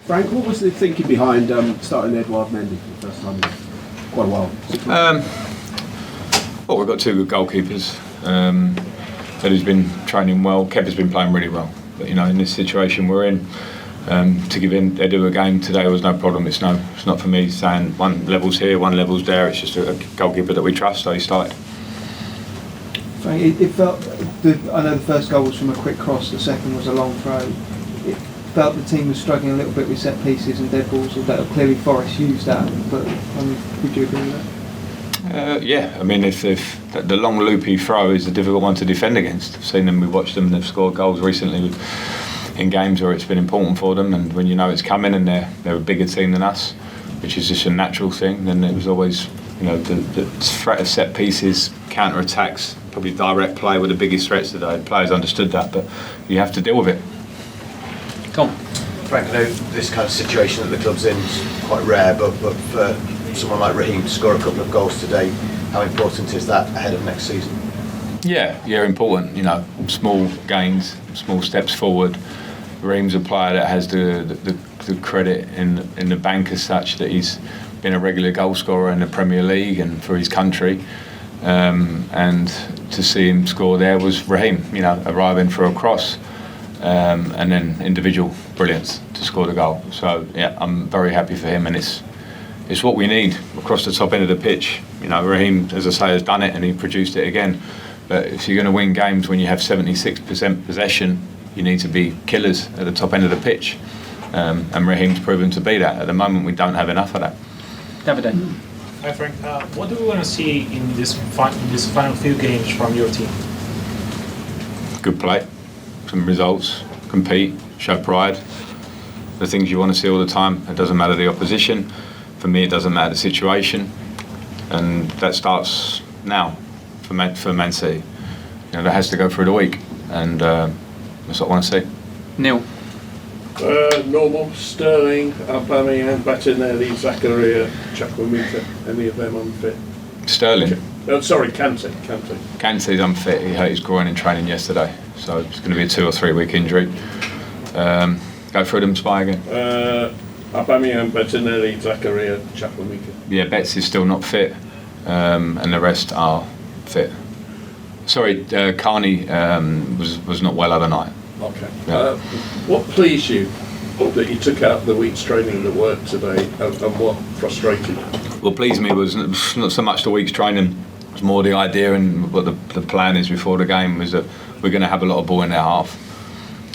Frank, what was the thinking behind starting Edouard Mendy for the first time in quite a while? Well, we've got two good goalkeepers. Eddie's been training well. Kepa's been playing really well. But in this situation we're in, to give Edu a game today was no problem. It's not for me saying one level's here, one level's there. It's just a goalkeeper that we trust, so he started. Frank, it felt. I know the first goal was from a quick cross. The second was a long throw. It felt the team was struggling a little bit with set pieces and dead balls. Although clearly Forest used that, but would you agree with that? Yeah, I mean, if the long loopy throw is a difficult one to defend against. I've seen them, we've watched them, they've scored goals recently in games where it's been important for them, and when you know it's coming and they're a bigger team than us, which is just a natural thing, then it was always, the threat of set pieces, counter attacks, probably direct play were the biggest threats today. Players understood that, but you have to deal with it. Come on. Frank, I know this kind of situation that the club's in is quite rare, but for someone like Raheem to score a couple of goals today, how important is that ahead of next season? Yeah, important. Small gains, small steps forward. Raheem's a player that has the credit in the bank as such that he's been a regular goal scorer in the Premier League and for his country. And to see him score there was Raheem, arriving for a cross and then individual brilliance to score the goal. So yeah, I'm very happy for him, and it's what we need across the top end of the pitch. Raheem, as I say, has done it and he produced it again. But if you're going to win games when you have 76% possession, you need to be killers at the top end of the pitch. And Raheem's proven to be that. At the moment, we don't have enough of that. Davide. Hi Frank, what do we want to see in this final few games from your team? Good play, some results, compete, show pride. The things you want to see all the time. It doesn't matter the opposition. For me, it doesn't matter the situation, and that starts now for Man City. That has to go through the week, and that's what I want to see. Neil. Normal, Sterling, Aubameyang, Bettinelli, Zakaria, Chukwuemeka, any of them unfit? Sterling? Sorry, Kante. Kante's unfit, he hurt his groin in training yesterday, so it's going to be a 2 or 3 week injury. Go through them, Spy again. Aubameyang, Bettinelli, Zakaria, Chukwuemeka. Yeah, Betts is still not fit, and the rest are fit. Sorry, Carney was not well overnight. Okay. Yeah. What pleased you that you took out the week's training that worked today, and what frustrated you? What pleased me was not so much the week's training, it was more the idea and what the plan is before the game was that we're going to have a lot of ball in their half.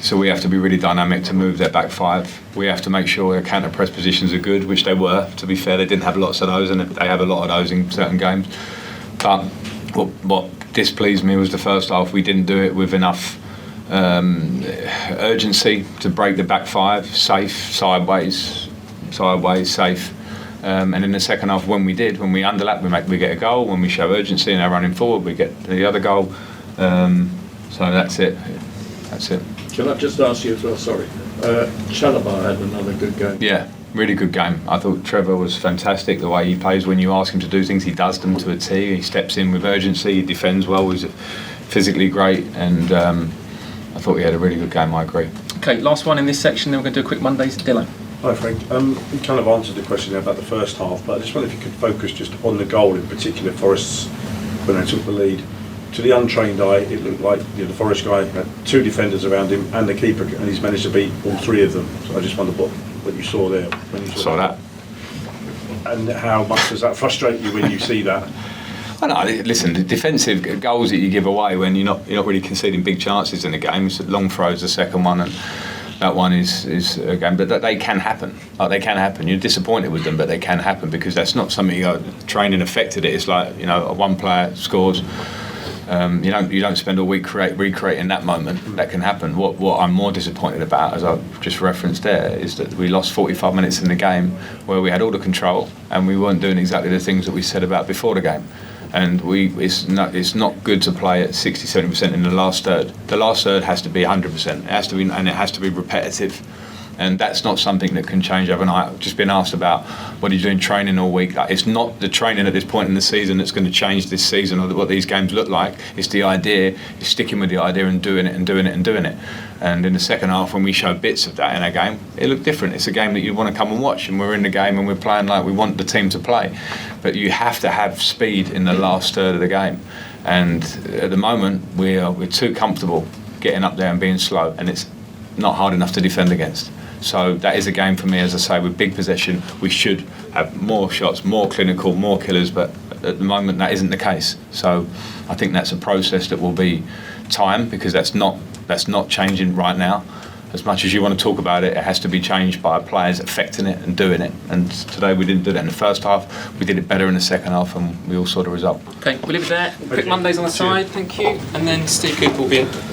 So we have to be really dynamic to move their back five. We have to make sure their counter-press positions are good, which they were. To be fair, they didn't have lots of those, and they have a lot of those in certain games. But what displeased me was the first half. We didn't do it with enough urgency to break the back five, safe, sideways, safe. And in the second half, when we underlap, we get a goal. When we show urgency and are running forward, we get the other goal. So that's it. Can I just ask you as well, sorry, Chalobah had another good game. Yeah, really good game. I thought Trevor was fantastic, the way he plays. When you ask him to do things, he does them to a T. He steps in with urgency, he defends well, he's physically great, and I thought he had a really good game, I agree. Okay, last one in this section, then we're going to do a quick Mondays. Dylan. Hi Frank, you kind of answered the question there about the first half, but I just wonder if you could focus just on the goal in particular, Forest's, when they took the lead. To the untrained eye, it looked like the Forest guy had 2 defenders around him and the keeper, and he's managed to beat all 3 of them. So I just wondered what you saw there. When you saw that. And how much does that frustrate you when you see that? I know. Listen, the defensive goals that you give away when you're not really conceding big chances in the game. It's long throws, the second one, and that one is a game. But they can happen. They can happen. You're disappointed with them, but they can happen because that's not something training affected it. It's like one player scores. You don't spend a week recreating that moment. That can happen. What I'm more disappointed about, as I've just referenced there, is that we lost 45 minutes in the game where we had all the control and we weren't doing exactly the things that we said about before the game. And it's not good to play at 60-70% in the last third. The last third has to be 100%. It has to be repetitive. And that's not something that can change overnight. I've just been asked about what are you doing training all week. Like, it's not the training at this point in the season that's going to change this season or what these games look like. It's the idea, it's sticking with the idea and doing it and doing it and doing it. And in the second half, when we show bits of that in our game, it looked different. It's a game that you want to come and watch, and we're in the game and we're playing like we want the team to play. But you have to have speed in the last third of the game. And at the moment, we're too comfortable getting up there and being slow, and it's not hard enough to defend against. So that is a game for me, as I say, with big possession. We should have more shots, more clinical, more killers, but at the moment that isn't the case. So I think that's a process that will be time, because that's not changing right now. As much as you want to talk about it, it has to be changed by players affecting it and doing it. And today we didn't do that in the first half. We did it better in the second half, and we all saw the result. Okay, we'll leave it there. Quick Mondays on the side, thank you. And then Steve Cooper will be in.